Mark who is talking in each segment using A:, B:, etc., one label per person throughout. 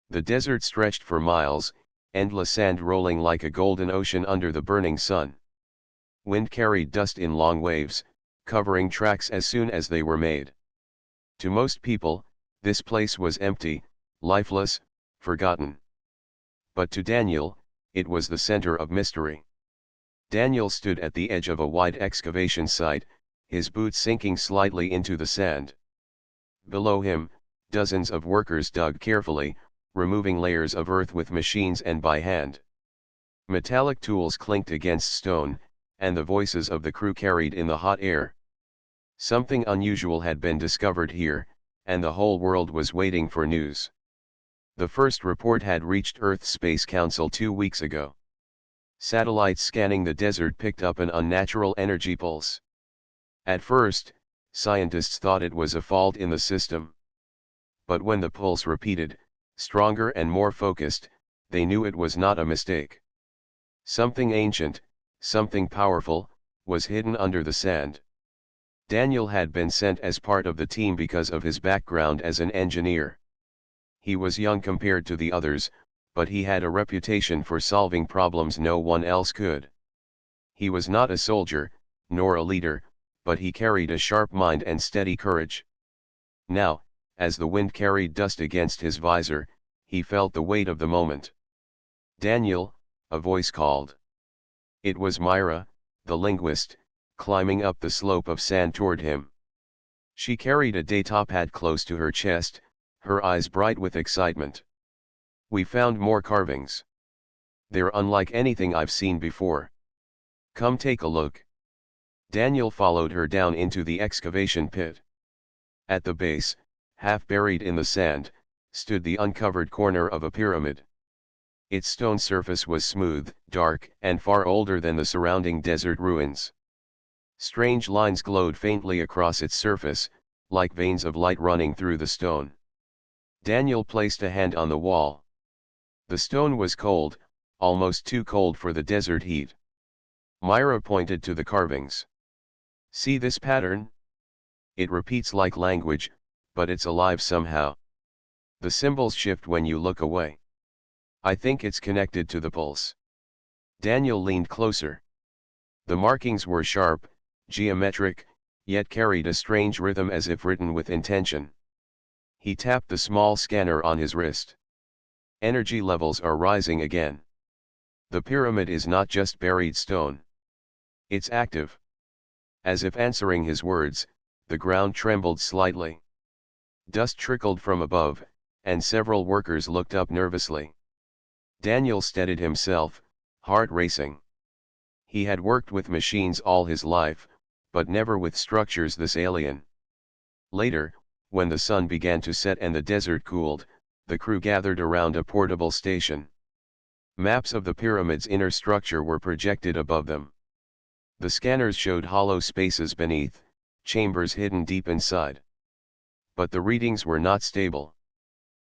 A: The desert stretched for miles, endless sand rolling like a golden ocean under the burning sun. Wind carried dust in long waves, covering tracks as soon as they were made. To most people, this place was empty, lifeless, forgotten. But to Daniel, it was the center of mystery. Daniel stood at the edge of a wide excavation site, his boots sinking slightly into the sand. Below him, dozens of workers dug carefully, removing layers of earth with machines and by hand. Metallic tools clinked against stone, and the voices of the crew carried in the hot air. Something unusual had been discovered here, and the whole world was waiting for news. The first report had reached Earth's Space Council 2 weeks ago. Satellites scanning the desert picked up an unnatural energy pulse. At first, scientists thought it was a fault in the system. But when the pulse repeated, stronger and more focused, they knew it was not a mistake. Something ancient, something powerful, was hidden under the sand. Daniel had been sent as part of the team because of his background as an engineer. He was young compared to the others, but he had a reputation for solving problems no one else could. He was not a soldier, nor a leader, but he carried a sharp mind and steady courage. Now, as the wind carried dust against his visor, he felt the weight of the moment. "Daniel," a voice called. It was Myra, the linguist, climbing up the slope of sand toward him. She carried a data pad close to her chest, her eyes bright with excitement. "We found more carvings. They're unlike anything I've seen before. Come take a look." Daniel followed her down into the excavation pit. At the base, half buried in the sand, stood the uncovered corner of a pyramid. Its stone surface was smooth, dark, and far older than the surrounding desert ruins. Strange lines glowed faintly across its surface, like veins of light running through the stone. Daniel placed a hand on the wall. The stone was cold, almost too cold for the desert heat. Myra pointed to the carvings. "See this pattern? It repeats like language, but it's alive somehow. The symbols shift when you look away. I think it's connected to the pulse." Daniel leaned closer. The markings were sharp, geometric, yet carried a strange rhythm as if written with intention. He tapped the small scanner on his wrist. "Energy levels are rising again. The pyramid is not just buried stone. It's active." As if answering his words, the ground trembled slightly. Dust trickled from above, and several workers looked up nervously. Daniel steadied himself, heart racing. He had worked with machines all his life, but never with structures this alien. Later, when the sun began to set and the desert cooled, the crew gathered around a portable station. Maps of the pyramid's inner structure were projected above them. The scanners showed hollow spaces beneath, chambers hidden deep inside. But the readings were not stable.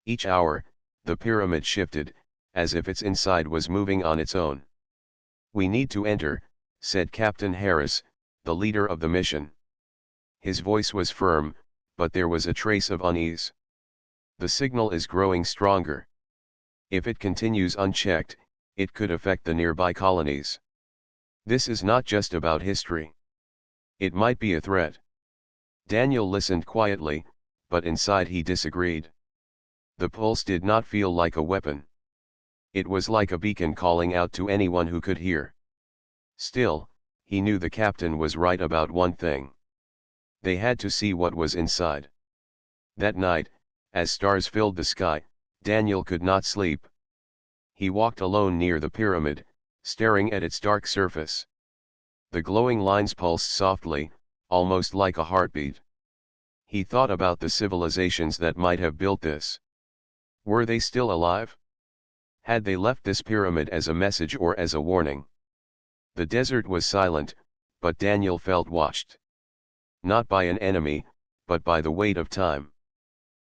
A: Each hour, the pyramid shifted, as if its inside was moving on its own. "We need to enter," said Captain Harris, the leader of the mission. His voice was firm, but there was a trace of unease. "The signal is growing stronger. If it continues unchecked, it could affect the nearby colonies. This is not just about history. It might be a threat." Daniel listened quietly, but inside he disagreed. The pulse did not feel like a weapon. It was like a beacon calling out to anyone who could hear. Still, he knew the captain was right about one thing. They had to see what was inside. That night, as stars filled the sky, Daniel could not sleep. He walked alone near the pyramid, staring at its dark surface. The glowing lines pulsed softly, almost like a heartbeat. He thought about the civilizations that might have built this. Were they still alive? Had they left this pyramid as a message or as a warning? The desert was silent, but Daniel felt watched. Not by an enemy, but by the weight of time.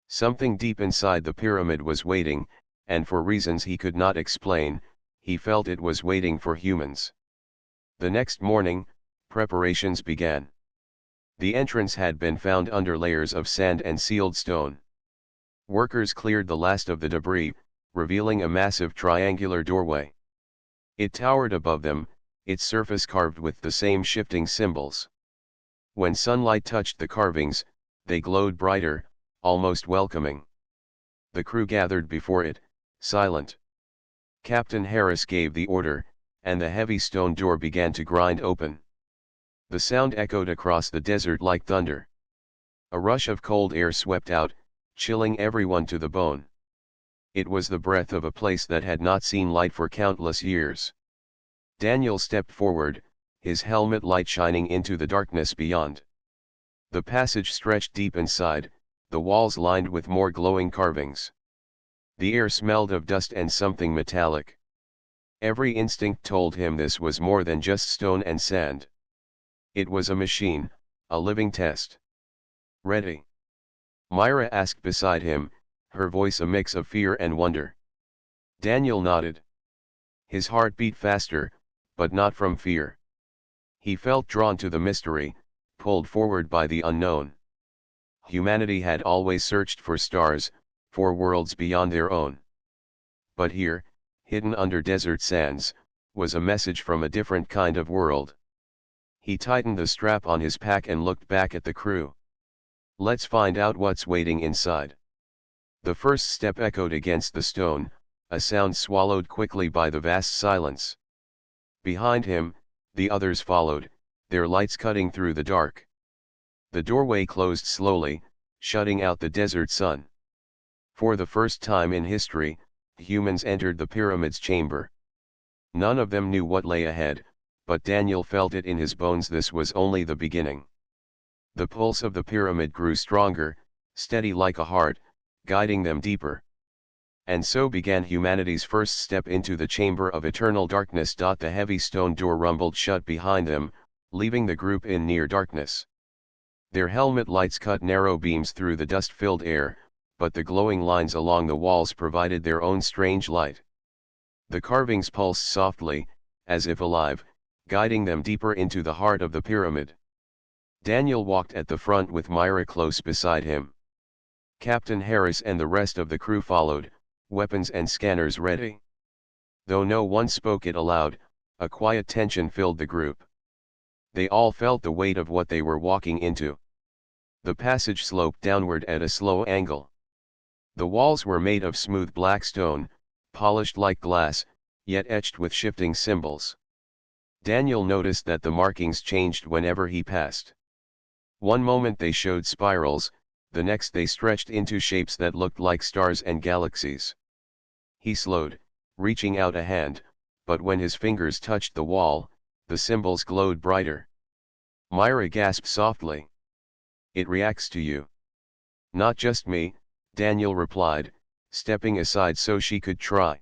A: Something deep inside the pyramid was waiting, and for reasons he could not explain, he felt it was waiting for humans. The next morning, preparations began. The entrance had been found under layers of sand and sealed stone. Workers cleared the last of the debris, revealing a massive triangular doorway. It towered above them, its surface carved with the same shifting symbols. When sunlight touched the carvings, they glowed brighter, almost welcoming. The crew gathered before it, silent. Captain Harris gave the order, and the heavy stone door began to grind open. The sound echoed across the desert like thunder. A rush of cold air swept out, chilling everyone to the bone. It was the breath of a place that had not seen light for countless years. Daniel stepped forward, his helmet light shining into the darkness beyond. The passage stretched deep inside, the walls lined with more glowing carvings. The air smelled of dust and something metallic. Every instinct told him this was more than just stone and sand. It was a machine, a living test. "Ready?" Myra asked beside him, her voice a mix of fear and wonder. Daniel nodded. His heart beat faster, but not from fear. He felt drawn to the mystery, pulled forward by the unknown. Humanity had always searched for stars, for worlds beyond their own. But here, hidden under desert sands, was a message from a different kind of world. He tightened the strap on his pack and looked back at the crew. "Let's find out what's waiting inside." The first step echoed against the stone, a sound swallowed quickly by the vast silence. Behind him, the others followed, their lights cutting through the dark. The doorway closed slowly, shutting out the desert sun. For the first time in history, humans entered the pyramid's chamber. None of them knew what lay ahead, but Daniel felt it in his bones. This was only the beginning. The pulse of the pyramid grew stronger, steady like a heart, guiding them deeper. And so began humanity's first step into the chamber of eternal darkness. The heavy stone door rumbled shut behind them, leaving the group in near darkness. Their helmet lights cut narrow beams through the dust-filled air, but the glowing lines along the walls provided their own strange light. The carvings pulsed softly, as if alive, guiding them deeper into the heart of the pyramid. Daniel walked at the front with Myra close beside him. Captain Harris and the rest of the crew followed, weapons and scanners ready. Though no one spoke it aloud, a quiet tension filled the group. They all felt the weight of what they were walking into. The passage sloped downward at a slow angle. The walls were made of smooth black stone, polished like glass, yet etched with shifting symbols. Daniel noticed that the markings changed whenever he passed. One moment they showed spirals, the next they stretched into shapes that looked like stars and galaxies. He slowed, reaching out a hand, but when his fingers touched the wall, the symbols glowed brighter. Myra gasped softly. "It reacts to you." "Not just me," Daniel replied, stepping aside so she could try.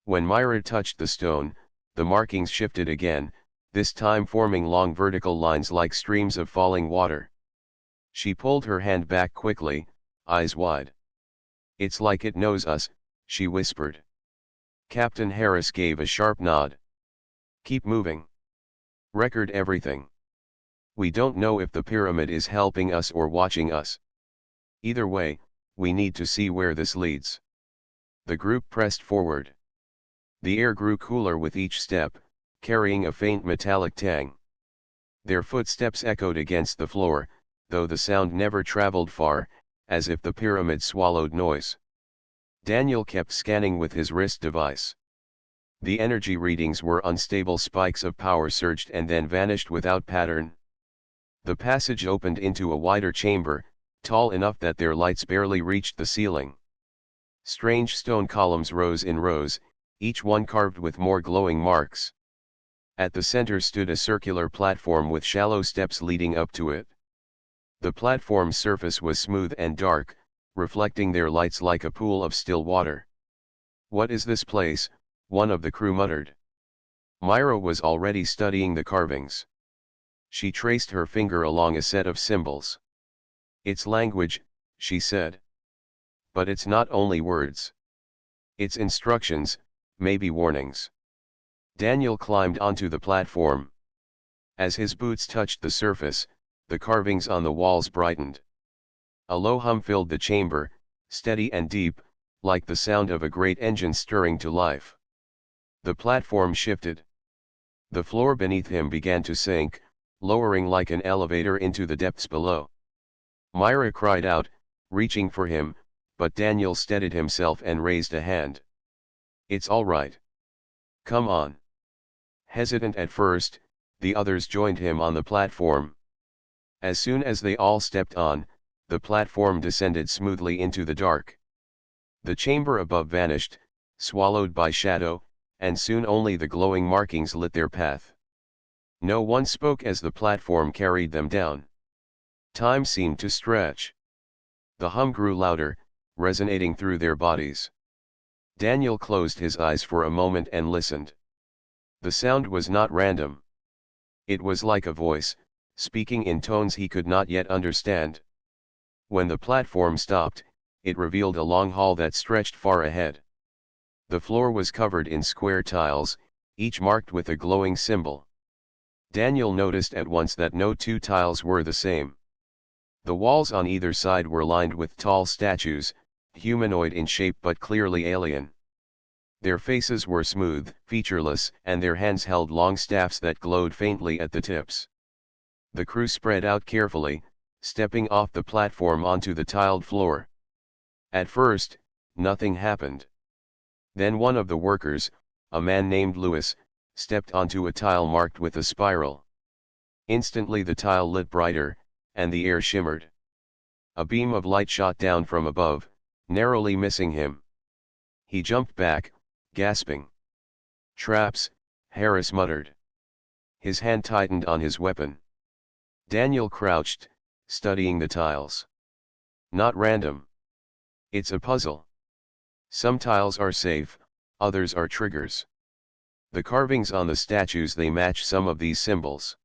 A: When Myra touched the stone, the markings shifted again, this time forming long vertical lines like streams of falling water. She pulled her hand back quickly, eyes wide. "It's like it knows us," she whispered. Captain Harris gave a sharp nod. "Keep moving. Record everything. We don't know if the pyramid is helping us or watching us. Either way, we need to see where this leads." The group pressed forward. The air grew cooler with each step, carrying a faint metallic tang. Their footsteps echoed against the floor, though the sound never traveled far, as if the pyramid swallowed noise. Daniel kept scanning with his wrist device. The energy readings were unstable. Spikes of power surged and then vanished without pattern. The passage opened into a wider chamber, tall enough that their lights barely reached the ceiling. Strange stone columns rose in rows, each one carved with more glowing marks. At the center stood a circular platform with shallow steps leading up to it. The platform's surface was smooth and dark, reflecting their lights like a pool of still water. "What is this place?" one of the crew muttered. Myra was already studying the carvings. She traced her finger along a set of symbols. "It's language," she said. "But it's not only words. It's instructions, maybe warnings." Daniel climbed onto the platform. As his boots touched the surface, the carvings on the walls brightened. A low hum filled the chamber, steady and deep, like the sound of a great engine stirring to life. The platform shifted. The floor beneath him began to sink, lowering like an elevator into the depths below. Myra cried out, reaching for him, but Daniel steadied himself and raised a hand. "It's all right. Come on." Hesitant at first, the others joined him on the platform. As soon as they all stepped on, the platform descended smoothly into the dark. The chamber above vanished, swallowed by shadow, and soon only the glowing markings lit their path. No one spoke as the platform carried them down. Time seemed to stretch. The hum grew louder, resonating through their bodies. Daniel closed his eyes for a moment and listened. The sound was not random. It was like a voice, speaking in tones he could not yet understand. When the platform stopped, it revealed a long hall that stretched far ahead. The floor was covered in square tiles, each marked with a glowing symbol. Daniel noticed at once that no two tiles were the same. The walls on either side were lined with tall statues, humanoid in shape but clearly alien. Their faces were smooth, featureless, and their hands held long staffs that glowed faintly at the tips. The crew spread out carefully, stepping off the platform onto the tiled floor. At first, nothing happened. Then one of the workers, a man named Lewis, stepped onto a tile marked with a spiral. Instantly the tile lit brighter, and the air shimmered. A beam of light shot down from above, narrowly missing him. He jumped back, gasping. "Traps," Harris muttered. His hand tightened on his weapon. Daniel crouched, studying the tiles. "Not random. It's a puzzle. Some tiles are safe, others are triggers. The carvings on the statues, they match some of these symbols.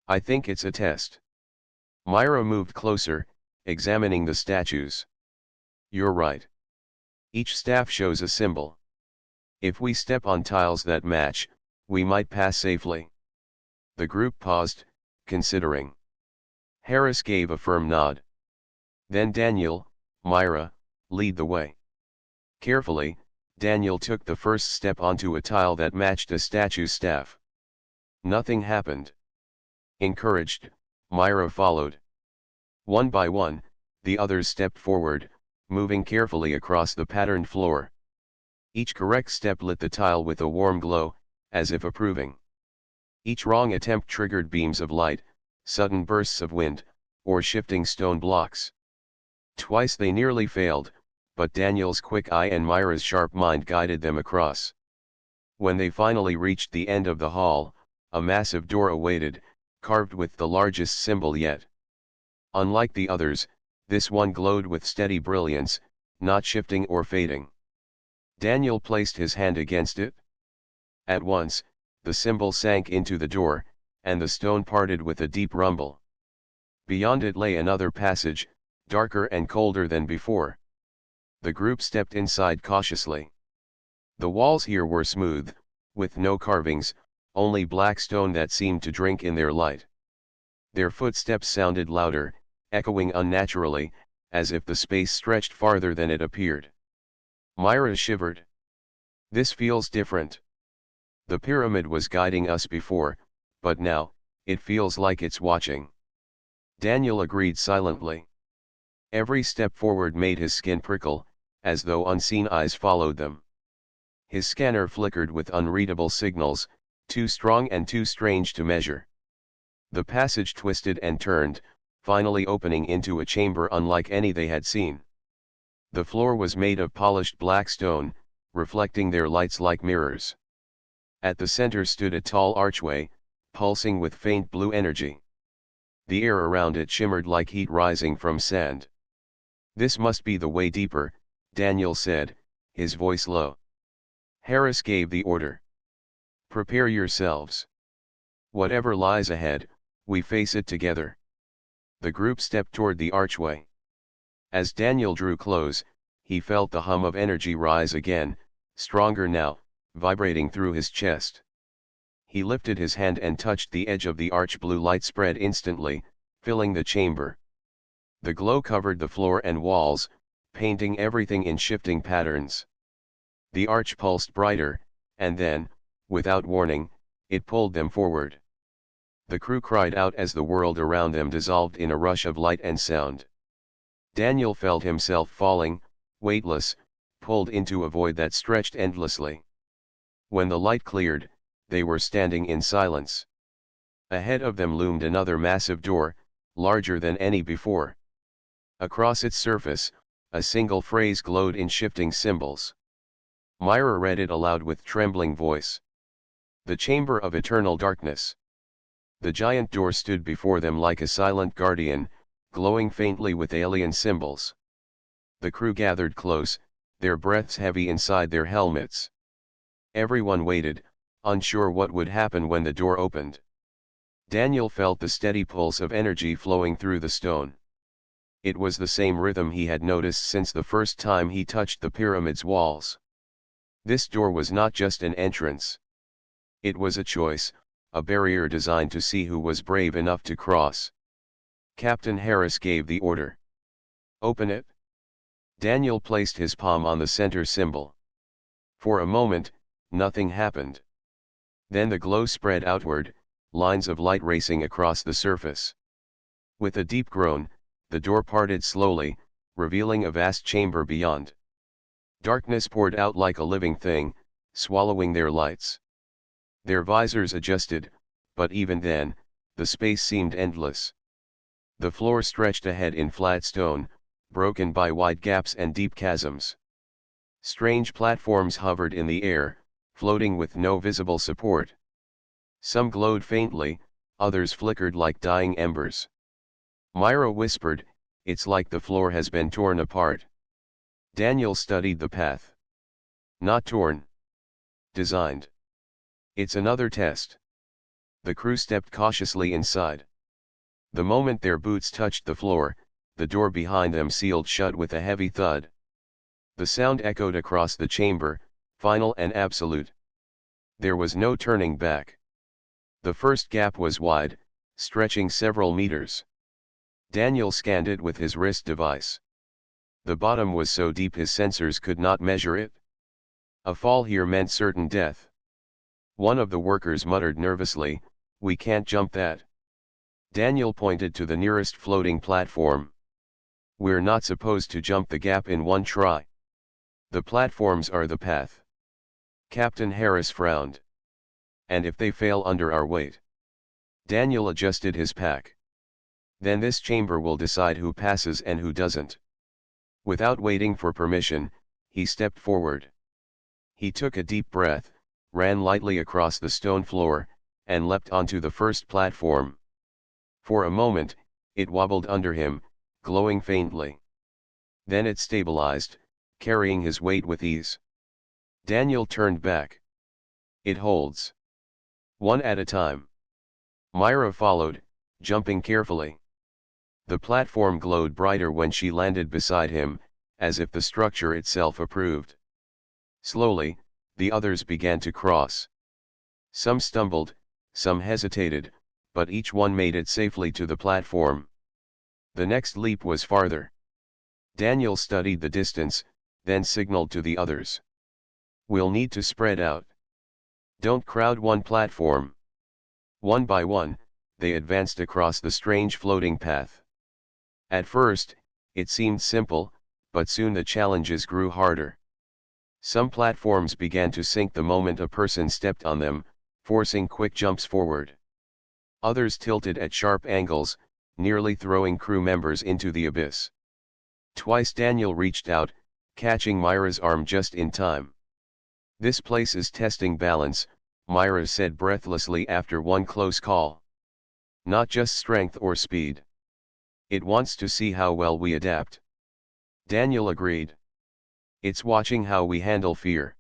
A: I think it's a test." Myra moved closer, examining the statues. "You're right. Each staff shows a symbol. If we step on tiles that match, we might pass safely." The group paused, considering. Harris gave a firm nod. Then Daniel, "Myra, lead the way." Carefully, Daniel took the first step onto a tile that matched a statue's staff. Nothing happened. Encouraged, Myra followed. One by one, the others stepped forward, moving carefully across the patterned floor. Each correct step lit the tile with a warm glow, as if approving. Each wrong attempt triggered beams of light, sudden bursts of wind, or shifting stone blocks. Twice they nearly failed, but Daniel's quick eye and Myra's sharp mind guided them across. When they finally reached the end of the hall, a massive door awaited, carved with the largest symbol yet. Unlike the others, this one glowed with steady brilliance, not shifting or fading. Daniel placed his hand against it. At once, the symbol sank into the door, and the stone parted with a deep rumble. Beyond it lay another passage, darker and colder than before. The group stepped inside cautiously. The walls here were smooth, with no carvings, only black stone that seemed to drink in their light. Their footsteps sounded louder, echoing unnaturally, as if the space stretched farther than it appeared. Myra shivered. "This feels different. The pyramid was guiding us before, but now, it feels like it's watching." Daniel agreed silently. Every step forward made his skin prickle, as though unseen eyes followed them. His scanner flickered with unreadable signals, too strong and too strange to measure. The passage twisted and turned, finally opening into a chamber unlike any they had seen. The floor was made of polished black stone, reflecting their lights like mirrors. At the center stood a tall archway, pulsing with faint blue energy. The air around it shimmered like heat rising from sand. "This must be the way deeper," Daniel said, his voice low. Harris gave the order. "Prepare yourselves. Whatever lies ahead, we face it together." The group stepped toward the archway. As Daniel drew close, he felt the hum of energy rise again, stronger now, vibrating through his chest. He lifted his hand and touched the edge of the arch. Blue light spread instantly, filling the chamber. The glow covered the floor and walls, painting everything in shifting patterns. The arch pulsed brighter, and then, without warning, it pulled them forward. The crew cried out as the world around them dissolved in a rush of light and sound. Daniel felt himself falling, weightless, pulled into a void that stretched endlessly. When the light cleared, they were standing in silence. Ahead of them loomed another massive door, larger than any before. Across its surface, a single phrase glowed in shifting symbols. Myra read it aloud with trembling voice. The Chamber of Eternal Darkness. The giant door stood before them like a silent guardian, glowing faintly with alien symbols. The crew gathered close, their breaths heavy inside their helmets. Everyone waited, unsure what would happen when the door opened. Daniel felt the steady pulse of energy flowing through the stone. It was the same rhythm he had noticed since the first time he touched the pyramid's walls. This door was not just an entrance. It was a choice, a barrier designed to see who was brave enough to cross. Captain Harris gave the order. Open it. Daniel placed his palm on the center symbol. For a moment, nothing happened. Then the glow spread outward, lines of light racing across the surface. With a deep groan, the door parted slowly, revealing a vast chamber beyond. Darkness poured out like a living thing, swallowing their lights. Their visors adjusted, but even then, the space seemed endless. The floor stretched ahead in flat stone, broken by wide gaps and deep chasms. Strange platforms hovered in the air, floating with no visible support. Some glowed faintly, others flickered like dying embers. Myra whispered, "It's like the floor has been torn apart." Daniel studied the path. Not torn. Designed. It's another test. The crew stepped cautiously inside. The moment their boots touched the floor, the door behind them sealed shut with a heavy thud. The sound echoed across the chamber, final and absolute. There was no turning back. The first gap was wide, stretching several meters. Daniel scanned it with his wrist device. The bottom was so deep his sensors could not measure it. A fall here meant certain death. One of the workers muttered nervously, "We can't jump that." Daniel pointed to the nearest floating platform. "We're not supposed to jump the gap in one try. The platforms are the path." Captain Harris frowned. "And if they fail under our weight?" Daniel adjusted his pack. "Then this chamber will decide who passes and who doesn't." Without waiting for permission, he stepped forward. He took a deep breath, ran lightly across the stone floor, and leapt onto the first platform. For a moment, it wobbled under him, glowing faintly. Then it stabilized, carrying his weight with ease. Daniel turned back. "It holds." One at a time. Myra followed, jumping carefully. The platform glowed brighter when she landed beside him, as if the structure itself approved. Slowly, the others began to cross. Some stumbled, some hesitated, but each one made it safely to the platform. The next leap was farther. Daniel studied the distance, then signaled to the others. "We'll need to spread out. Don't crowd one platform." One by one, they advanced across the strange floating path. At first, it seemed simple, but soon the challenges grew harder. Some platforms began to sink the moment a person stepped on them, forcing quick jumps forward. Others tilted at sharp angles, nearly throwing crew members into the abyss. Twice Daniel reached out, catching Myra's arm just in time. "This place is testing balance," Myra said breathlessly after one close call. "Not just strength or speed. It wants to see how well we adapt." Daniel agreed. "It's watching how we handle fear."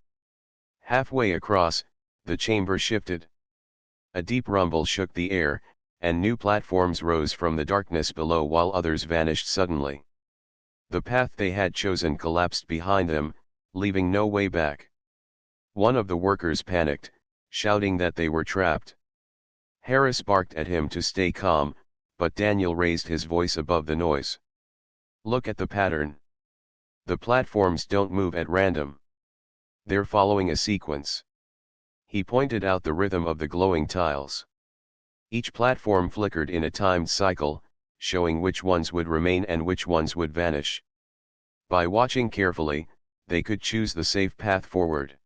A: Halfway across, the chamber shifted. A deep rumble shook the air, and new platforms rose from the darkness below while others vanished suddenly. The path they had chosen collapsed behind them, leaving no way back. One of the workers panicked, shouting that they were trapped. Harris barked at him to stay calm, but Daniel raised his voice above the noise. "Look at the pattern. The platforms don't move at random. They're following a sequence. He pointed out the rhythm of the glowing tiles. Each platform flickered in a timed cycle, showing which ones would remain and which ones would vanish. By watching carefully, they could choose the safe path forward.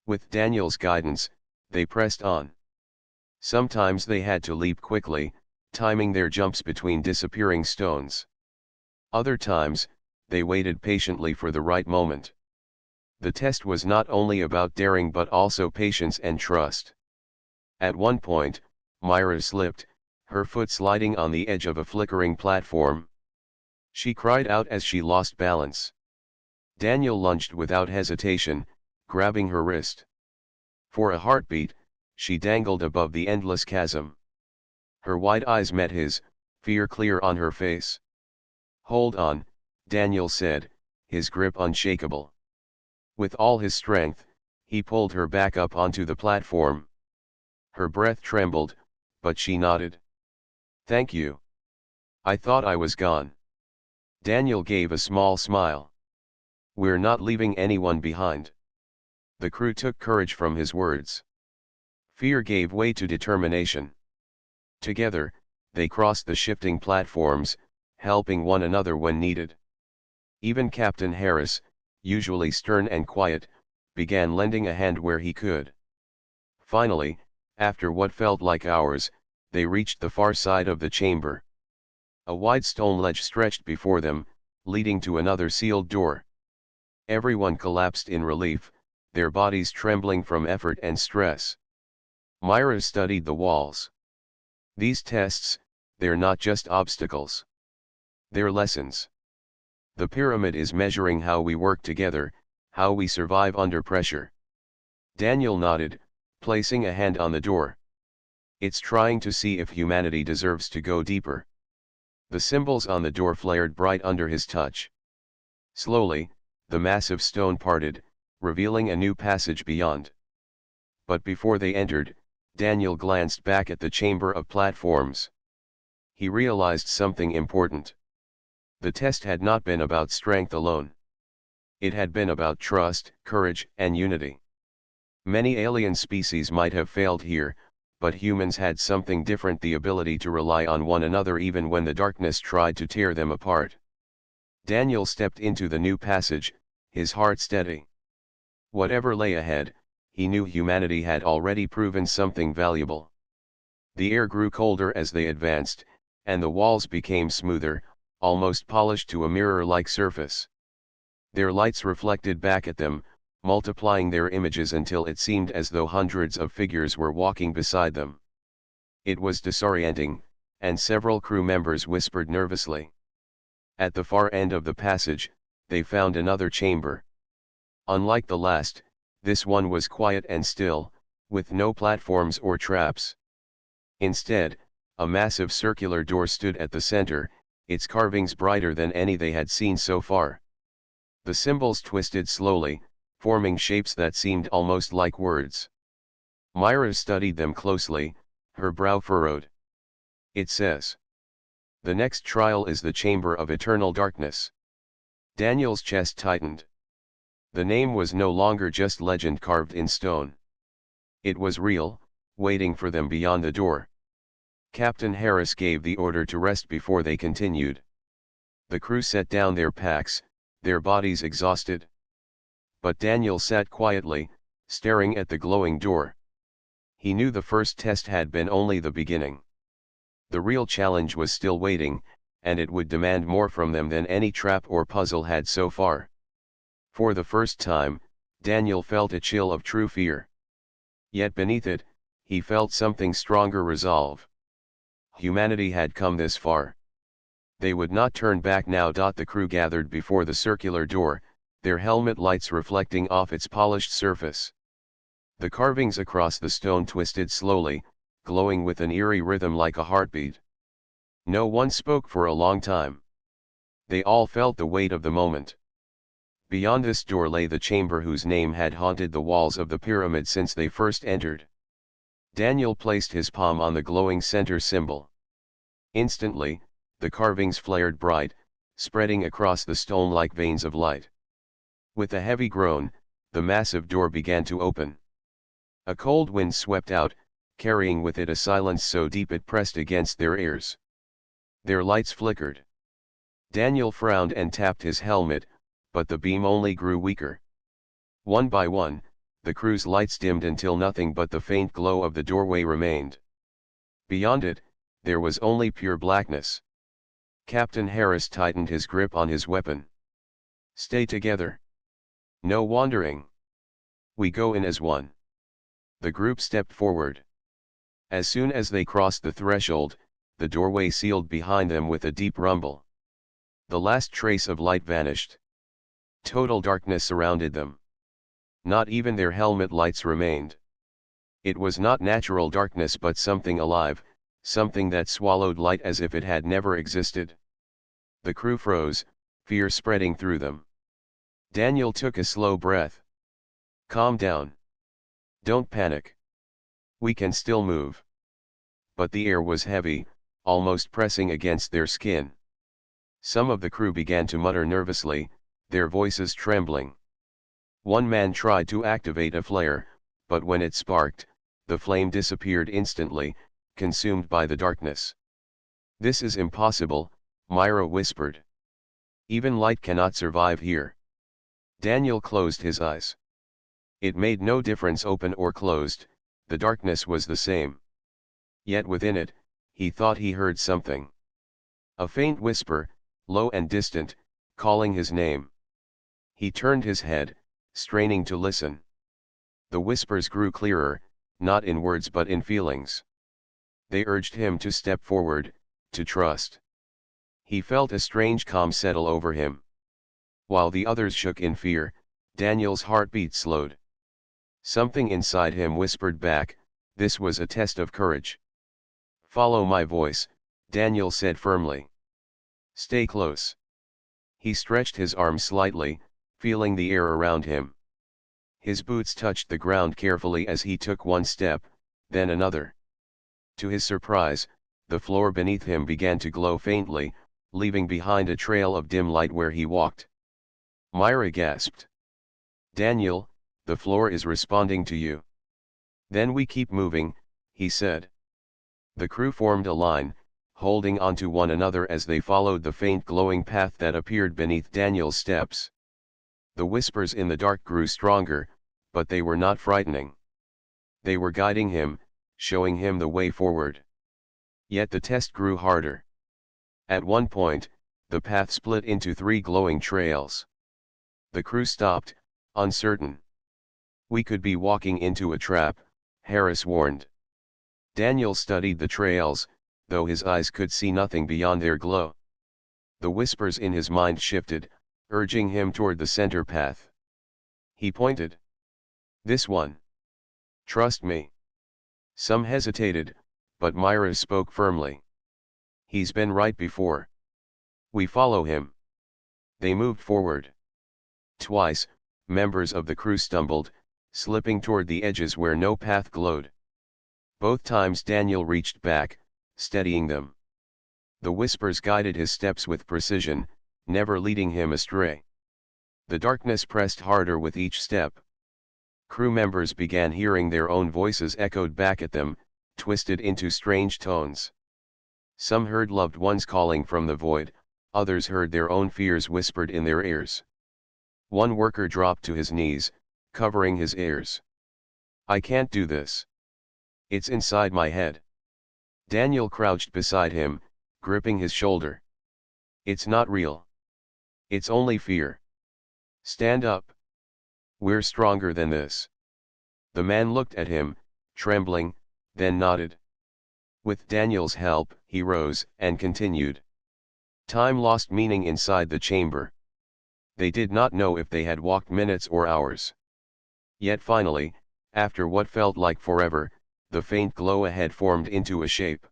A: With Daniel's guidance, they pressed on. Sometimes they had to leap quickly, timing their jumps between disappearing stones. Other times, they waited patiently for the right moment. The test was not only about daring but also patience and trust. At one point, Myra slipped, her foot sliding on the edge of a flickering platform. She cried out as she lost balance. Daniel lunged without hesitation, grabbing her wrist. For a heartbeat, she dangled above the endless chasm. Her wide eyes met his, fear clear on her face. "Hold on," Daniel said, his grip unshakable. With all his strength, he pulled her back up onto the platform. Her breath trembled, but she nodded. "Thank you. I thought I was gone." Daniel gave a small smile. "We're not leaving anyone behind." The crew took courage from his words. Fear gave way to determination. Together, they crossed the shifting platforms, helping one another when needed. Even Captain Harris, usually stern and quiet, began lending a hand where he could. Finally, after what felt like hours, they reached the far side of the chamber. A wide stone ledge stretched before them, leading to another sealed door. Everyone collapsed in relief, their bodies trembling from effort and stress. Myra studied the walls. These tests, they're not just obstacles. They're lessons. The pyramid is measuring how we work together, how we survive under pressure. Daniel nodded, placing a hand on the door. It's trying to see if humanity deserves to go deeper. The symbols on the door flared bright under his touch. Slowly, the massive stone parted, revealing a new passage beyond. But before they entered, Daniel glanced back at the chamber of platforms. He realized something important. The test had not been about strength alone. It had been about trust, courage, and unity. Many alien species might have failed here, but humans had something different: the ability to rely on one another even when the darkness tried to tear them apart. Daniel stepped into the new passage, his heart steady. Whatever lay ahead, he knew humanity had already proven something valuable. The air grew colder as they advanced, and the walls became smoother, almost polished to a mirror-like surface. Their lights reflected back at them, multiplying their images until it seemed as though hundreds of figures were walking beside them. It was disorienting, and several crew members whispered nervously. At the far end of the passage, they found another chamber. Unlike the last, this one was quiet and still, with no platforms or traps. Instead, a massive circular door stood at the center, its carvings brighter than any they had seen so far. The symbols twisted slowly, forming shapes that seemed almost like words. Myra studied them closely, her brow furrowed. "It says, 'The next trial is the Chamber of Eternal Darkness.'" Daniel's chest tightened. The name was no longer just legend carved in stone. It was real, waiting for them beyond the door. Captain Harris gave the order to rest before they continued. The crew set down their packs, their bodies exhausted. But Daniel sat quietly, staring at the glowing door. He knew the first test had been only the beginning. The real challenge was still waiting, and it would demand more from them than any trap or puzzle had so far. For the first time, Daniel felt a chill of true fear. Yet beneath it, he felt something stronger: resolve. Humanity had come this far. They would not turn back now. The crew gathered before the circular door, their helmet lights reflecting off its polished surface. The carvings across the stone twisted slowly, glowing with an eerie rhythm like a heartbeat. No one spoke for a long time. They all felt the weight of the moment. Beyond this door lay the chamber whose name had haunted the walls of the pyramid since they first entered. Daniel placed his palm on the glowing center symbol. Instantly, the carvings flared bright, spreading across the stone like veins of light. With a heavy groan, the massive door began to open. A cold wind swept out, carrying with it a silence so deep it pressed against their ears. Their lights flickered. Daniel frowned and tapped his helmet, but the beam only grew weaker. One by one, the crew's lights dimmed until nothing but the faint glow of the doorway remained. Beyond it, there was only pure blackness. Captain Harris tightened his grip on his weapon. "Stay together. No wandering. We go in as one." The group stepped forward. As soon as they crossed the threshold, the doorway sealed behind them with a deep rumble. The last trace of light vanished. Total darkness surrounded them. Not even their helmet lights remained. It was not natural darkness but something alive, something that swallowed light as if it had never existed. The crew froze, fear spreading through them. Daniel took a slow breath. "Calm down. Don't panic. We can still move." But the air was heavy, almost pressing against their skin. Some of the crew began to mutter nervously, their voices trembling. One man tried to activate a flare, but when it sparked, the flame disappeared instantly, consumed by the darkness. "This is impossible," Myra whispered. "Even light cannot survive here." Daniel closed his eyes. It made no difference open or closed, the darkness was the same. Yet within it, he thought he heard something. A faint whisper, low and distant, calling his name. He turned his head, straining to listen. The whispers grew clearer, not in words but in feelings. They urged him to step forward, to trust. He felt a strange calm settle over him. While the others shook in fear, Daniel's heartbeat slowed. Something inside him whispered back, this was a test of courage. "Follow my voice," Daniel said firmly. "Stay close." He stretched his arm slightly, feeling the air around him. His boots touched the ground carefully as he took one step, then another. To his surprise, the floor beneath him began to glow faintly, leaving behind a trail of dim light where he walked. Myra gasped. "Daniel, the floor is responding to you." "Then we keep moving," he said. The crew formed a line, holding onto one another as they followed the faint glowing path that appeared beneath Daniel's steps. The whispers in the dark grew stronger, but they were not frightening. They were guiding him, showing him the way forward. Yet the test grew harder. At one point, the path split into 3 glowing trails. The crew stopped, uncertain. "We could be walking into a trap," Harris warned. Daniel studied the trails, though his eyes could see nothing beyond their glow. The whispers in his mind shifted, urging him toward the center path. He pointed. "This one. Trust me." Some hesitated, but Myra spoke firmly. "He's been right before. We follow him." They moved forward. Twice, members of the crew stumbled, slipping toward the edges where no path glowed. Both times Daniel reached back, steadying them. The whispers guided his steps with precision, never leading him astray. The darkness pressed harder with each step. Crew members began hearing their own voices echoed back at them, twisted into strange tones. Some heard loved ones calling from the void, others heard their own fears whispered in their ears. One worker dropped to his knees, covering his ears. "I can't do this. It's inside my head." Daniel crouched beside him, gripping his shoulder. "It's not real. It's only fear. Stand up. We're stronger than this." The man looked at him, trembling, then nodded. With Daniel's help, he rose and continued. Time lost meaning inside the chamber. They did not know if they had walked minutes or hours. Yet finally, after what felt like forever, the faint glow ahead formed into a shape.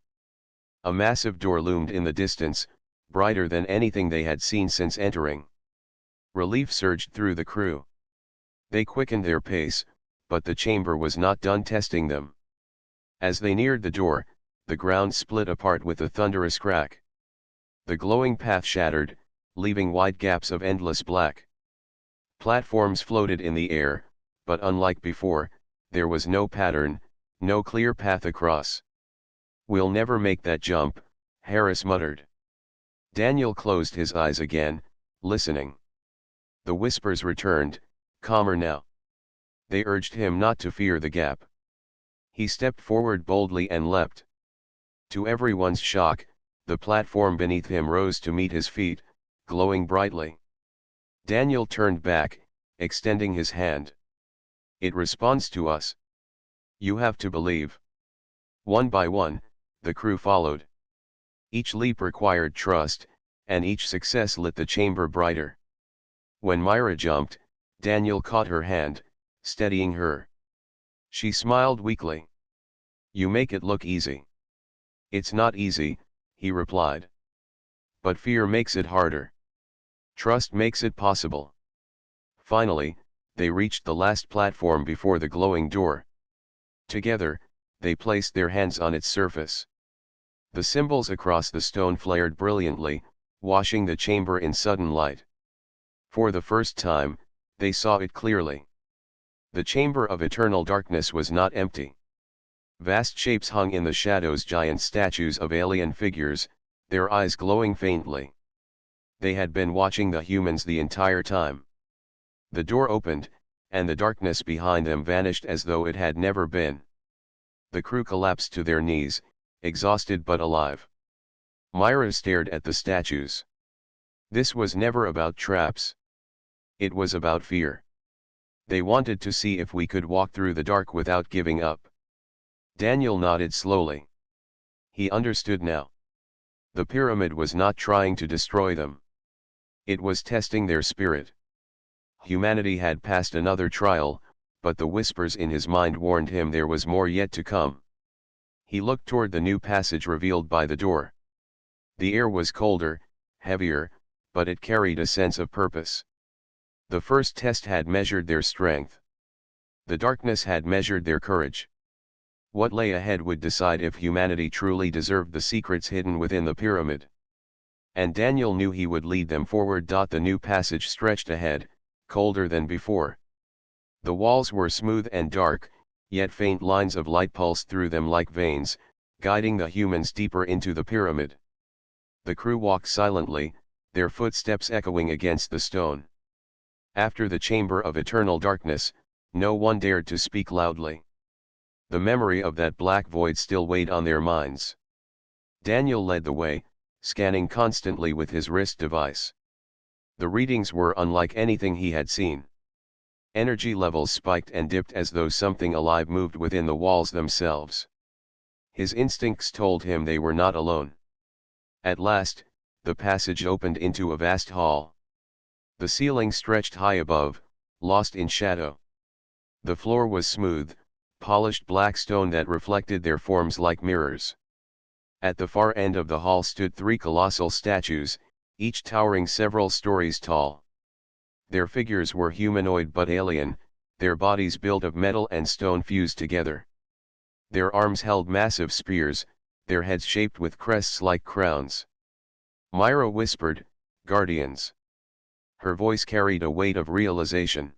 A: A massive door loomed in the distance, brighter than anything they had seen since entering. Relief surged through the crew. They quickened their pace, but the chamber was not done testing them. As they neared the door, the ground split apart with a thunderous crack. The glowing path shattered, leaving wide gaps of endless black. Platforms floated in the air, but unlike before, there was no pattern, no clear path across. "We'll never make that jump," Harris muttered. Daniel closed his eyes again, listening. The whispers returned, calmer now. They urged him not to fear the gap. He stepped forward boldly and leapt. To everyone's shock, the platform beneath him rose to meet his feet, glowing brightly. Daniel turned back, extending his hand. "It responds to us. You have to believe." One by one, the crew followed. Each leap required trust, and each success lit the chamber brighter. When Myra jumped, Daniel caught her hand, steadying her. She smiled weakly. "You make it look easy." "It's not easy," he replied. "But fear makes it harder. Trust makes it possible." Finally, they reached the last platform before the glowing door. Together, they placed their hands on its surface. The symbols across the stone flared brilliantly, washing the chamber in sudden light. For the first time, they saw it clearly. The chamber of eternal darkness was not empty. Vast shapes hung in the shadows, giant statues of alien figures, their eyes glowing faintly. They had been watching the humans the entire time. The door opened, and the darkness behind them vanished as though it had never been. The crew collapsed to their knees, exhausted but alive. Myra stared at the statues. This was never about traps. It was about fear. "They wanted to see if we could walk through the dark without giving up." Daniel nodded slowly. He understood now. The pyramid was not trying to destroy them. It was testing their spirit. Humanity had passed another trial, but the whispers in his mind warned him there was more yet to come. He looked toward the new passage revealed by the door. The air was colder, heavier, but it carried a sense of purpose. The first test had measured their strength. The darkness had measured their courage. What lay ahead would decide if humanity truly deserved the secrets hidden within the pyramid. And Daniel knew he would lead them forward. The new passage stretched ahead, colder than before. The walls were smooth and dark, yet faint lines of light pulsed through them like veins, guiding the humans deeper into the pyramid. The crew walked silently, their footsteps echoing against the stone. After the chamber of eternal darkness, no one dared to speak loudly. The memory of that black void still weighed on their minds. Daniel led the way, scanning constantly with his wrist device. The readings were unlike anything he had seen. Energy levels spiked and dipped as though something alive moved within the walls themselves. His instincts told him they were not alone. At last, the passage opened into a vast hall. The ceiling stretched high above, lost in shadow. The floor was smooth, polished black stone that reflected their forms like mirrors. At the far end of the hall stood three colossal statues, each towering several stories tall. Their figures were humanoid but alien, their bodies built of metal and stone fused together. Their arms held massive spears, their heads shaped with crests like crowns. Myra whispered, "Guardians." Her voice carried a weight of realization.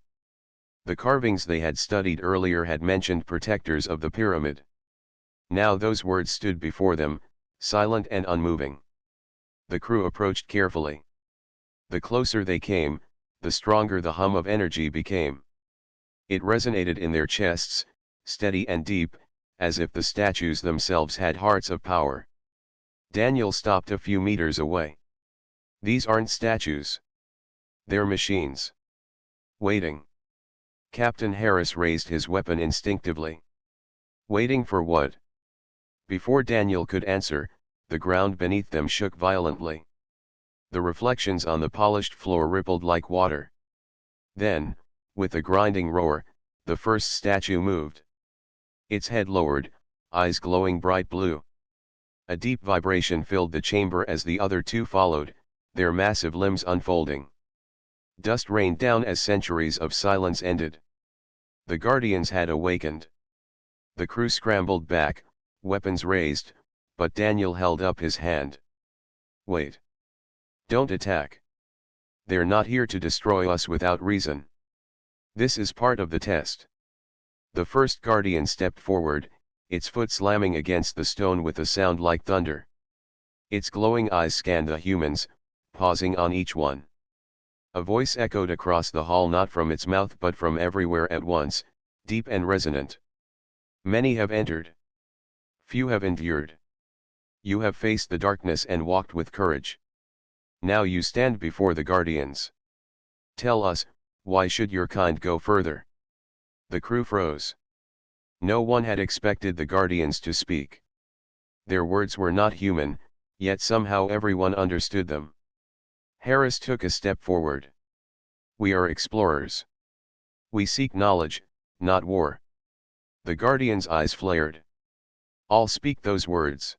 A: The carvings they had studied earlier had mentioned protectors of the pyramid. Now those words stood before them, silent and unmoving. The crew approached carefully. The closer they came, the stronger the hum of energy became. It resonated in their chests, steady and deep, as if the statues themselves had hearts of power. Daniel stopped a few meters away. "These aren't statues. They're machines. Waiting." Captain Harris raised his weapon instinctively. Waiting for what? Before Daniel could answer, the ground beneath them shook violently. The reflections on the polished floor rippled like water. Then, with a grinding roar, the first statue moved. Its head lowered, eyes glowing bright blue. A deep vibration filled the chamber as the other two followed, their massive limbs unfolding. Dust rained down as centuries of silence ended. The Guardians had awakened. The crew scrambled back, weapons raised, but Daniel held up his hand. "Wait. Don't attack." They're not here to destroy us without reason. This is part of the test. The first guardian stepped forward, its foot slamming against the stone with a sound like thunder. Its glowing eyes scanned the humans, pausing on each one. A voice echoed across the hall, not from its mouth but from everywhere at once, deep and resonant. Many have entered. Few have endured. You have faced the darkness and walked with courage. Now you stand before the guardians. Tell us, why should your kind go further? The crew froze. No one had expected the guardians to speak. Their words were not human, yet somehow everyone understood them. Harris took a step forward. We are explorers. We seek knowledge, not war. The guardian's eyes flared. All speak those words.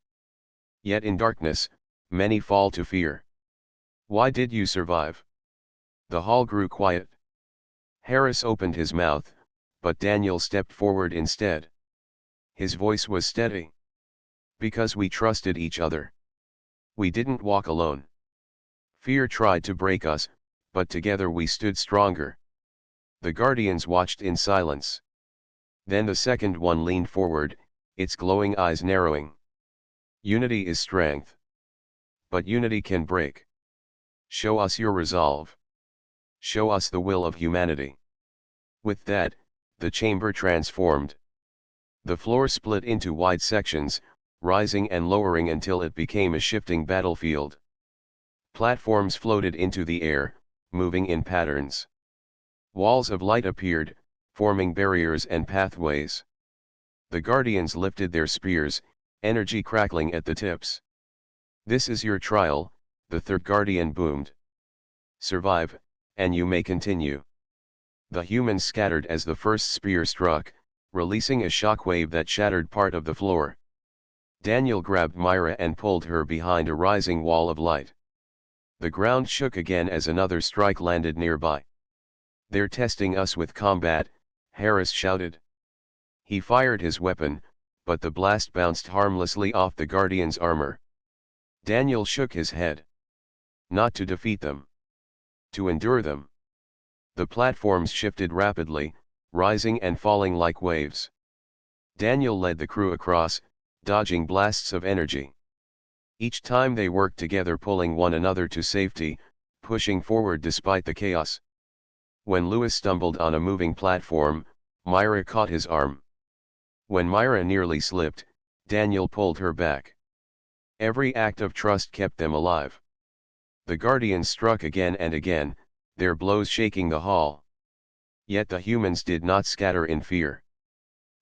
A: Yet in darkness, many fall to fear. Why did you survive? The hall grew quiet. Harris opened his mouth, but Daniel stepped forward instead. His voice was steady. Because we trusted each other. We didn't walk alone. Fear tried to break us, but together we stood stronger. The guardians watched in silence. Then the second one leaned forward, its glowing eyes narrowing. Unity is strength. But unity can break. Show us your resolve. Show us the will of humanity. With that, the chamber transformed. The floor split into wide sections, rising and lowering until it became a shifting battlefield. Platforms floated into the air, moving in patterns. Walls of light appeared, forming barriers and pathways. The guardians lifted their spears, energy crackling at the tips. This is your trial, the third guardian boomed. Survive, and you may continue. The humans scattered as the first spear struck, releasing a shockwave that shattered part of the floor. Daniel grabbed Myra and pulled her behind a rising wall of light. The ground shook again as another strike landed nearby. They're testing us with combat, Harris shouted. He fired his weapon, but the blast bounced harmlessly off the guardian's armor. Daniel shook his head. Not to defeat them. To endure them. The platforms shifted rapidly, rising and falling like waves. Daniel led the crew across, dodging blasts of energy. Each time they worked together, pulling one another to safety, pushing forward despite the chaos. When Lewis stumbled on a moving platform, Myra caught his arm. When Myra nearly slipped, Daniel pulled her back. Every act of trust kept them alive. The guardians struck again and again, their blows shaking the hall. Yet the humans did not scatter in fear.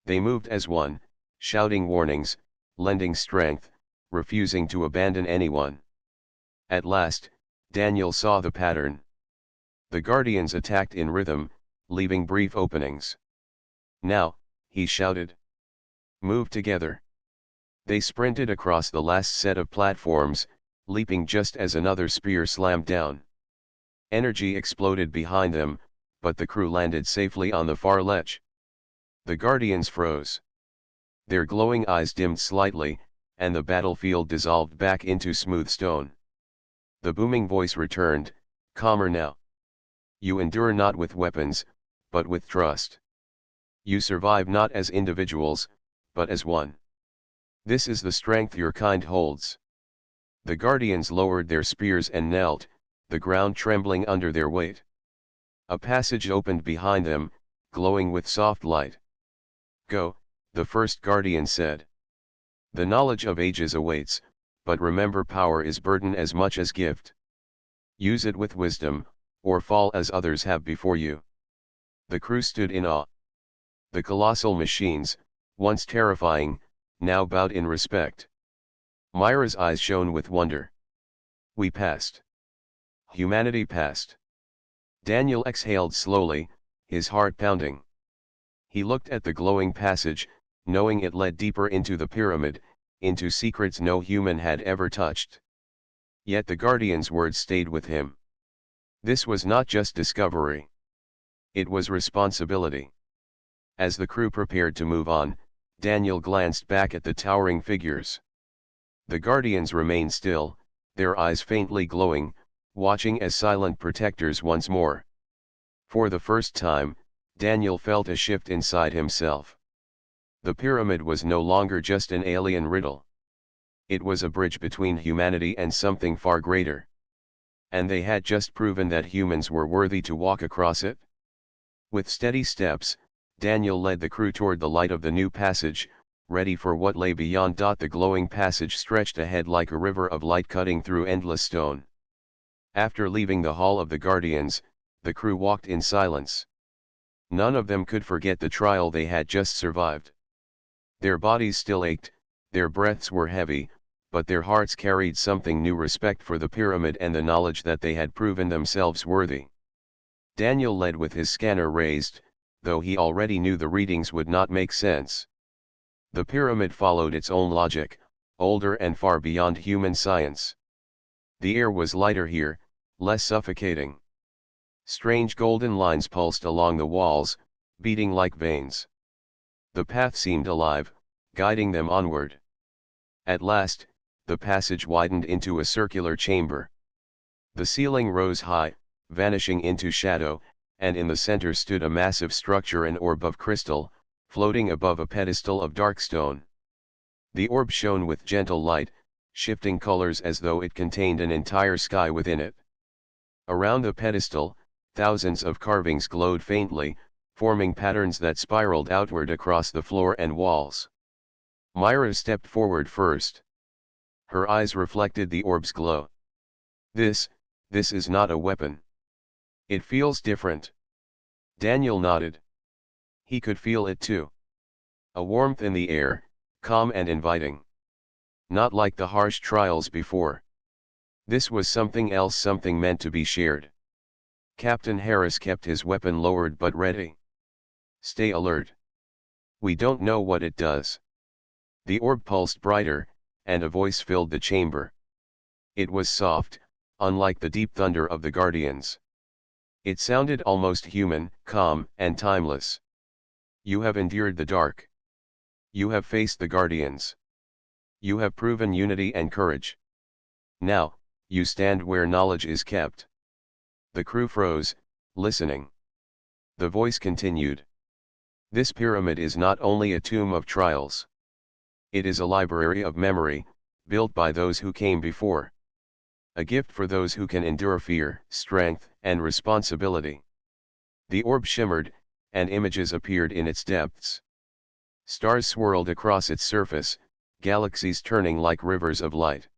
A: They moved as one, shouting warnings, lending strength, refusing to abandon anyone. At last, Daniel saw the pattern. The guardians attacked in rhythm, leaving brief openings. Now, he shouted. Move together. They sprinted across the last set of platforms, leaping just as another spear slammed down. Energy exploded behind them, but the crew landed safely on the far ledge. The guardians froze. Their glowing eyes dimmed slightly, and the battlefield dissolved back into smooth stone. The booming voice returned, calmer now. You endure not with weapons, but with trust. You survive not as individuals, but as one. This is the strength your kind holds. The guardians lowered their spears and knelt, the ground trembling under their weight. A passage opened behind them, glowing with soft light. Go, the first guardian said. The knowledge of ages awaits, but remember, power is burden as much as gift. Use it with wisdom, or fall as others have before you. The crew stood in awe. The colossal machines, once terrifying, now bowed in respect. Myra's eyes shone with wonder. We passed. Humanity passed. Daniel exhaled slowly, his heart pounding. He looked at the glowing passage, knowing it led deeper into the pyramid, into secrets no human had ever touched. Yet the guardian's words stayed with him. This was not just discovery. It was responsibility. As the crew prepared to move on, Daniel glanced back at the towering figures. The guardians remained still, their eyes faintly glowing, watching as silent protectors once more. For the first time, Daniel felt a shift inside himself. The pyramid was no longer just an alien riddle. It was a bridge between humanity and something far greater. And they had just proven that humans were worthy to walk across it. With steady steps, Daniel led the crew toward the light of the new passage, ready for what lay beyond. The glowing passage stretched ahead like a river of light cutting through endless stone. After leaving the Hall of the Guardians, the crew walked in silence. None of them could forget the trial they had just survived. Their bodies still ached, their breaths were heavy, but their hearts carried something new: respect for the pyramid and the knowledge that they had proven themselves worthy. Daniel led with his scanner raised, though he already knew the readings would not make sense. The pyramid followed its own logic, older and far beyond human science. The air was lighter here, less suffocating. Strange golden lines pulsed along the walls, beating like veins. The path seemed alive, guiding them onward. At last, the passage widened into a circular chamber. The ceiling rose high, vanishing into shadow, and in the center stood a massive structure, an orb of crystal, floating above a pedestal of dark stone. The orb shone with gentle light, shifting colors as though it contained an entire sky within it. Around the pedestal, thousands of carvings glowed faintly, forming patterns that spiraled outward across the floor and walls. Myra stepped forward first. Her eyes reflected the orb's glow. This is not a weapon. It feels different. Daniel nodded. He could feel it too. A warmth in the air, calm and inviting. Not like the harsh trials before. This was something else, something meant to be shared. Captain Harris kept his weapon lowered but ready. Stay alert. We don't know what it does. The orb pulsed brighter, and a voice filled the chamber. It was soft, unlike the deep thunder of the Guardians. It sounded almost human, calm, and timeless. You have endured the dark. You have faced the Guardians. You have proven unity and courage. Now, you stand where knowledge is kept. The crew froze, listening. The voice continued. This pyramid is not only a tomb of trials. It is a library of memory, built by those who came before. A gift for those who can endure fear, strength, and responsibility. The orb shimmered, and images appeared in its depths. Stars swirled across its surface, galaxies turning like rivers of light.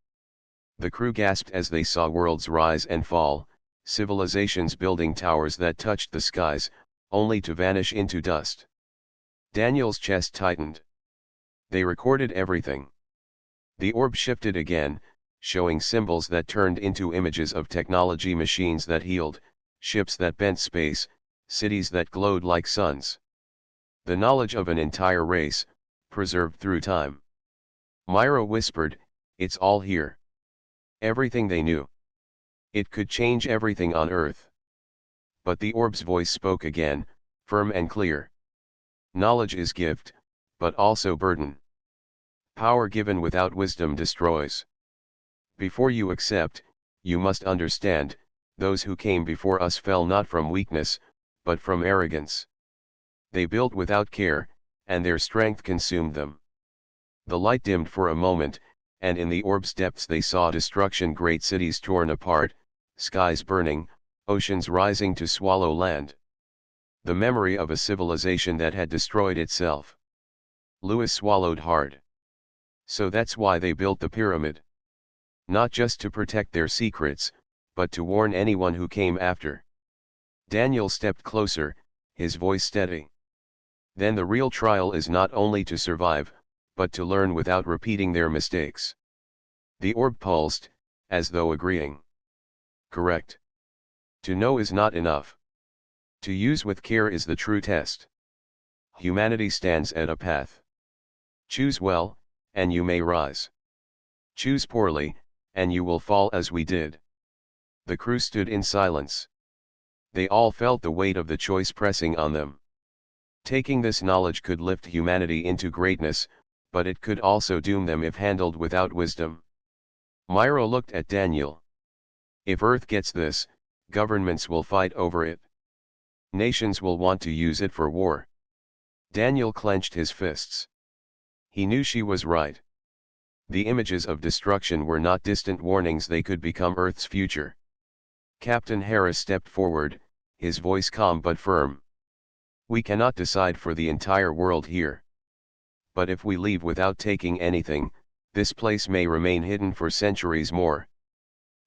A: The crew gasped as they saw worlds rise and fall, civilizations building towers that touched the skies, only to vanish into dust. Daniel's chest tightened. They recorded everything. The orb shifted again, showing symbols that turned into images of technology, machines that healed, ships that bent space, cities that glowed like suns. The knowledge of an entire race, preserved through time. Myra whispered, "It's all here." Everything they knew. It could change everything on Earth. But the orb's voice spoke again, firm and clear. Knowledge is gift, but also burden. Power given without wisdom destroys. Before you accept, you must understand, those who came before us fell not from weakness, but from arrogance. They built without care, and their strength consumed them. The light dimmed for a moment, and in the orb's depths they saw destruction: great cities torn apart, skies burning, oceans rising to swallow land. The memory of a civilization that had destroyed itself. Lewis swallowed hard. So that's why they built the pyramid. Not just to protect their secrets, but to warn anyone who came after. Daniel stepped closer, his voice steady. Then the real trial is not only to survive, but to learn without repeating their mistakes. The orb pulsed, as though agreeing. Correct. To know is not enough. To use with care is the true test. Humanity stands at a path. Choose well, and you may rise. Choose poorly, and you will fall, as we did. The crew stood in silence. They all felt the weight of the choice pressing on them. Taking this knowledge could lift humanity into greatness, but it could also doom them if handled without wisdom. Myra looked at Daniel. If Earth gets this, governments will fight over it. Nations will want to use it for war. Daniel clenched his fists. He knew she was right. The images of destruction were not distant warnings, they could become Earth's future. Captain Harris stepped forward, his voice calm but firm. We cannot decide for the entire world here. But if we leave without taking anything, this place may remain hidden for centuries more.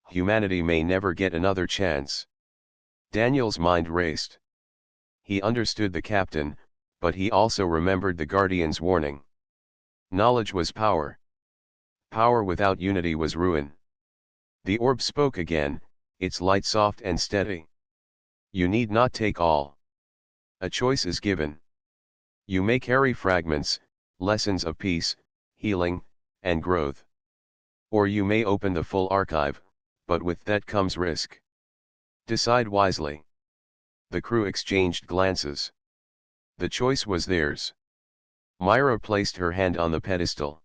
A: Humanity may never get another chance. Daniel's mind raced. He understood the captain, but he also remembered the Guardian's warning. Knowledge was power. Power without unity was ruin. The orb spoke again, its light soft and steady. You need not take all. A choice is given. You may carry fragments, lessons of peace, healing, and growth. Or you may open the full archive, but with that comes risk. Decide wisely. The crew exchanged glances. The choice was theirs. Myra placed her hand on the pedestal.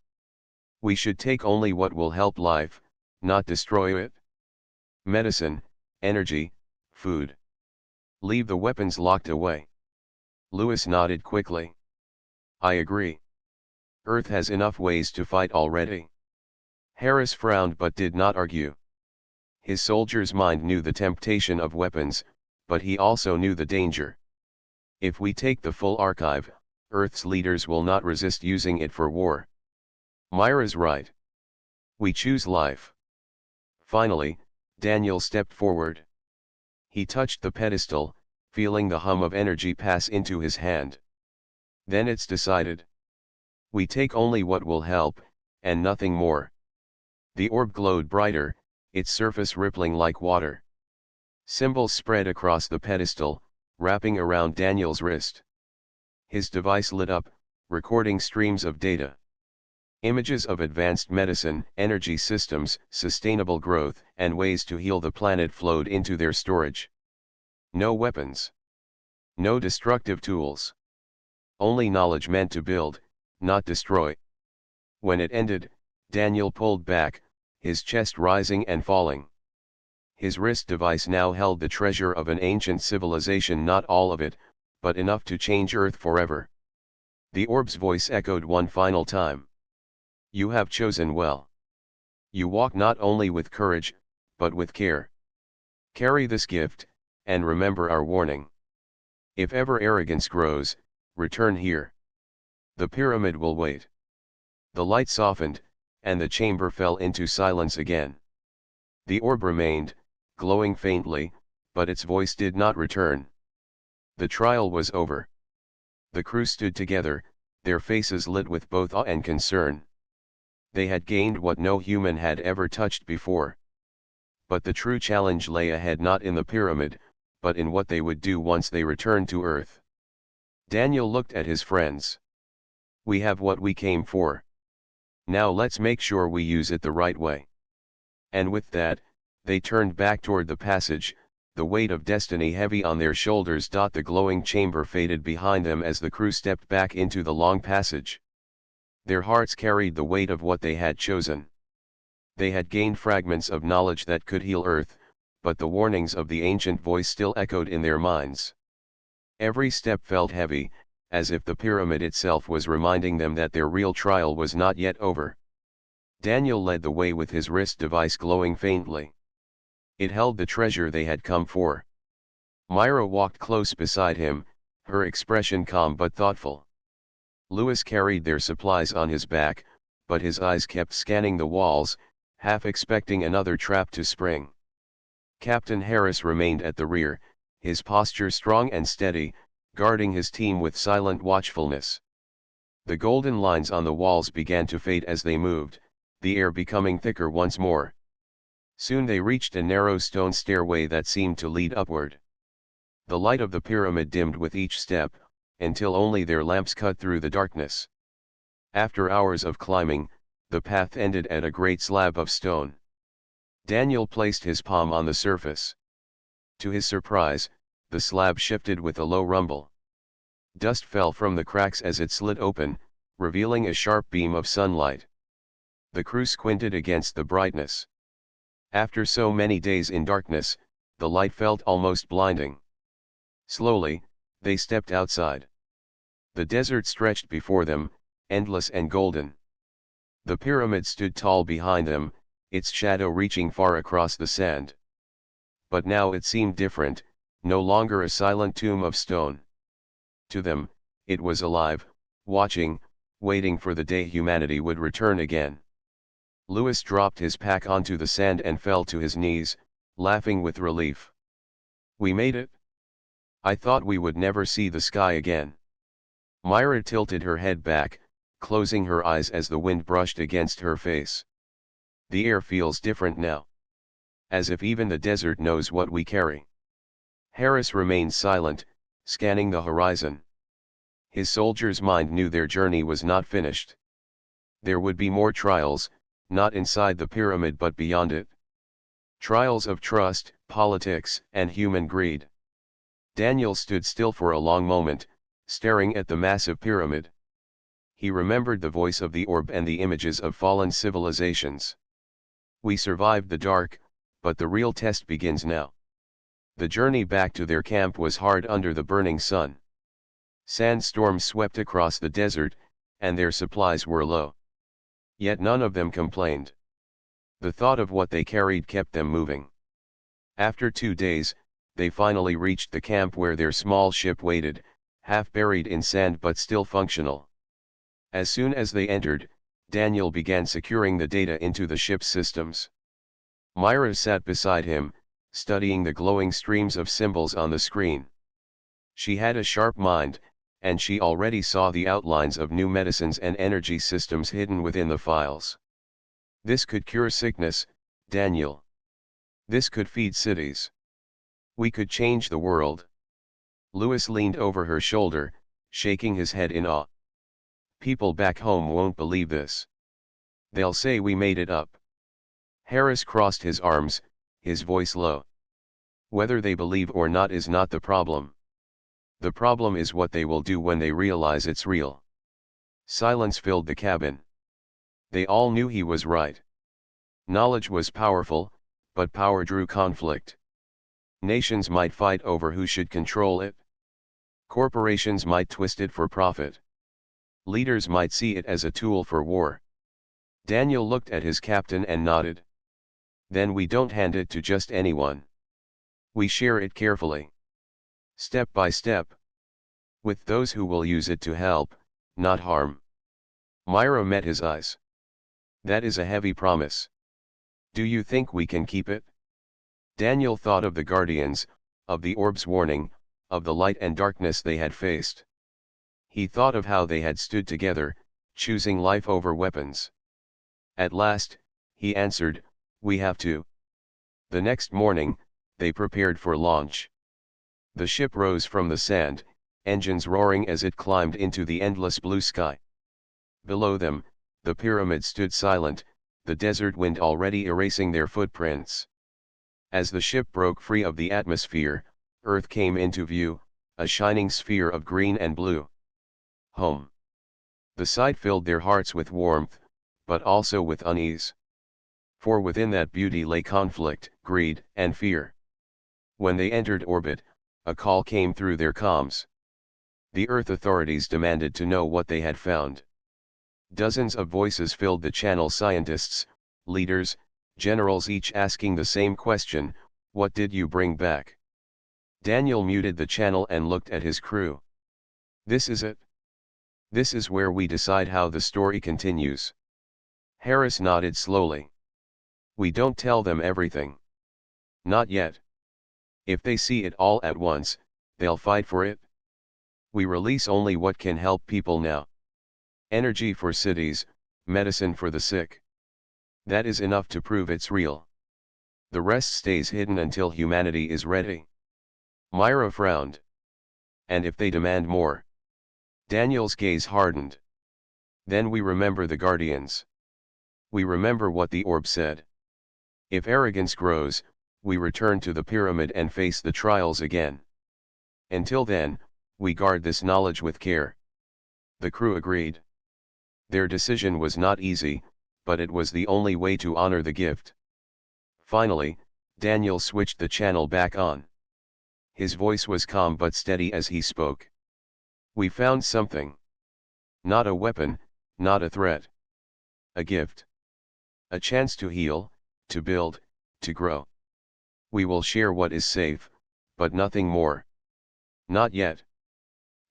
A: We should take only what will help life, not destroy it. Medicine, energy, food. Leave the weapons locked away. Lewis nodded quickly. I agree. Earth has enough ways to fight already. Harris frowned but did not argue. His soldier's mind knew the temptation of weapons, but he also knew the danger. If we take the full archive, Earth's leaders will not resist using it for war. Myra's right. We choose life. Finally, Daniel stepped forward. He touched the pedestal, feeling the hum of energy pass into his hand. Then it's decided. We take only what will help, and nothing more. The orb glowed brighter, its surface rippling like water. Symbols spread across the pedestal, wrapping around Daniel's wrist. His device lit up, recording streams of data. Images of advanced medicine, energy systems, sustainable growth, and ways to heal the planet flowed into their storage. No weapons. No destructive tools. Only knowledge meant to build, not destroy. When it ended, Daniel pulled back, his chest rising and falling. His wrist device now held the treasure of an ancient civilization, not all of it, but enough to change Earth forever. The orb's voice echoed one final time. You have chosen well. You walk not only with courage, but with care. Carry this gift, and remember our warning. If ever arrogance grows, return here. The pyramid will wait. The light softened, and the chamber fell into silence again. The orb remained, glowing faintly, but its voice did not return. The trial was over. The crew stood together, their faces lit with both awe and concern. They had gained what no human had ever touched before. But the true challenge lay ahead, not in the pyramid, but in what they would do once they returned to Earth. Daniel looked at his friends. We have what we came for. Now let's make sure we use it the right way. And with that, they turned back toward the passage, the weight of destiny heavy on their shoulders. The glowing chamber faded behind them as the crew stepped back into the long passage. Their hearts carried the weight of what they had chosen. They had gained fragments of knowledge that could heal Earth, but the warnings of the ancient voice still echoed in their minds. Every step felt heavy, as if the pyramid itself was reminding them that their real trial was not yet over. Daniel led the way with his wrist device glowing faintly. It held the treasure they had come for. Myra walked close beside him, her expression calm but thoughtful. Lewis carried their supplies on his back, but his eyes kept scanning the walls, half expecting another trap to spring. Captain Harris remained at the rear, his posture strong and steady, guarding his team with silent watchfulness. The golden lines on the walls began to fade as they moved, the air becoming thicker once more. Soon they reached a narrow stone stairway that seemed to lead upward. The light of the pyramid dimmed with each step, until only their lamps cut through the darkness. After hours of climbing, the path ended at a great slab of stone. Daniel placed his palm on the surface. To his surprise, the slab shifted with a low rumble. Dust fell from the cracks as it slid open, revealing a sharp beam of sunlight. The crew squinted against the brightness. After so many days in darkness, the light felt almost blinding. Slowly, they stepped outside. The desert stretched before them, endless and golden. The pyramid stood tall behind them, its shadow reaching far across the sand. But now it seemed different, no longer a silent tomb of stone. To them, it was alive, watching, waiting for the day humanity would return again. Louis dropped his pack onto the sand and fell to his knees, laughing with relief. "We made it. I thought we would never see the sky again." Myra tilted her head back, closing her eyes as the wind brushed against her face. "The air feels different now. As if even the desert knows what we carry." Harris remained silent, scanning the horizon. His soldier's mind knew their journey was not finished. There would be more trials, not inside the pyramid but beyond it. Trials of trust, politics, and human greed. Daniel stood still for a long moment, staring at the massive pyramid. He remembered the voice of the orb and the images of fallen civilizations. "We survived the dark, but the real test begins now." The journey back to their camp was hard under the burning sun. Sandstorms swept across the desert, and their supplies were low. Yet none of them complained. The thought of what they carried kept them moving. After 2 days, they finally reached the camp where their small ship waited, half buried in sand but still functional. As soon as they entered, Daniel began securing the data into the ship's systems. Myra sat beside him, studying the glowing streams of symbols on the screen. She had a sharp mind, and she already saw the outlines of new medicines and energy systems hidden within the files. "This could cure sickness, Daniel. This could feed cities. We could change the world." Louis leaned over her shoulder, shaking his head in awe. "People back home won't believe this. They'll say we made it up." Harris crossed his arms, his voice low. "Whether they believe or not is not the problem. The problem is what they will do when they realize it's real." Silence filled the cabin. They all knew he was right. Knowledge was powerful, but power drew conflict. Nations might fight over who should control it. Corporations might twist it for profit. Leaders might see it as a tool for war. Daniel looked at his captain and nodded. "Then we don't hand it to just anyone. We share it carefully. Step by step. With those who will use it to help, not harm." Myra met his eyes. "That is a heavy promise. Do you think we can keep it?" Daniel thought of the Guardians, of the orb's warning, of the light and darkness they had faced. He thought of how they had stood together, choosing life over weapons. At last, he answered, "We have to." The next morning, they prepared for launch. The ship rose from the sand, engines roaring as it climbed into the endless blue sky. Below them, the pyramid stood silent, the desert wind already erasing their footprints. As the ship broke free of the atmosphere, Earth came into view, a shining sphere of green and blue. Home. The sight filled their hearts with warmth, but also with unease. For within that beauty lay conflict, greed, and fear. When they entered orbit, a call came through their comms. The Earth authorities demanded to know what they had found. Dozens of voices filled the channel, scientists, leaders, generals, each asking the same question: "What did you bring back?" Daniel muted the channel and looked at his crew. "This is it. This is where we decide how the story continues." Harris nodded slowly. "We don't tell them everything. Not yet. If they see it all at once, they'll fight for it. We release only what can help people now. Energy for cities, medicine for the sick. That is enough to prove it's real. The rest stays hidden until humanity is ready." Myra frowned. "And if they demand more?" Daniel's gaze hardened. "Then we remember the Guardians. We remember what the orb said. If arrogance grows, we return to the pyramid and face the trials again. Until then, we guard this knowledge with care." The crew agreed. Their decision was not easy, but it was the only way to honor the gift. Finally, Daniel switched the channel back on. His voice was calm but steady as he spoke. We found something. Not a weapon, not a threat. A gift. A chance to heal, to build, to grow. We will share what is safe, but nothing more. Not yet.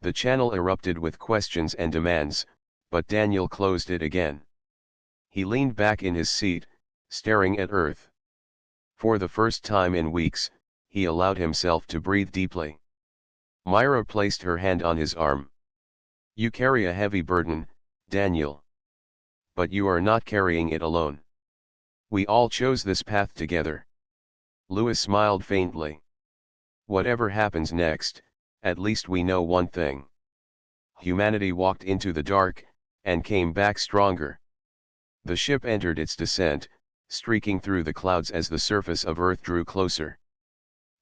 A: The channel erupted with questions and demands, but Daniel closed it again. He leaned back in his seat, staring at Earth. For the first time in weeks, he allowed himself to breathe deeply. Myra placed her hand on his arm. You carry a heavy burden, Daniel. But you are not carrying it alone. We all chose this path together. Lewis smiled faintly. Whatever happens next, at least we know one thing. Humanity walked into the dark, and came back stronger. The ship entered its descent, streaking through the clouds as the surface of Earth drew closer.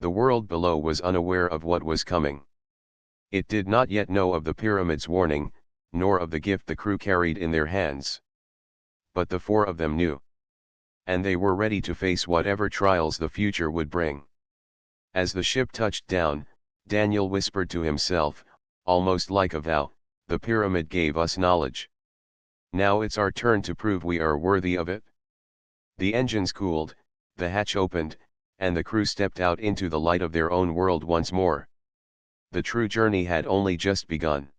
A: The world below was unaware of what was coming. It did not yet know of the pyramid's warning, nor of the gift the crew carried in their hands. But the four of them knew. And they were ready to face whatever trials the future would bring. As the ship touched down, Daniel whispered to himself, almost like a vow, the pyramid gave us knowledge. Now it's our turn to prove we are worthy of it. The engines cooled, the hatch opened, and the crew stepped out into the light of their own world once more. The true journey had only just begun.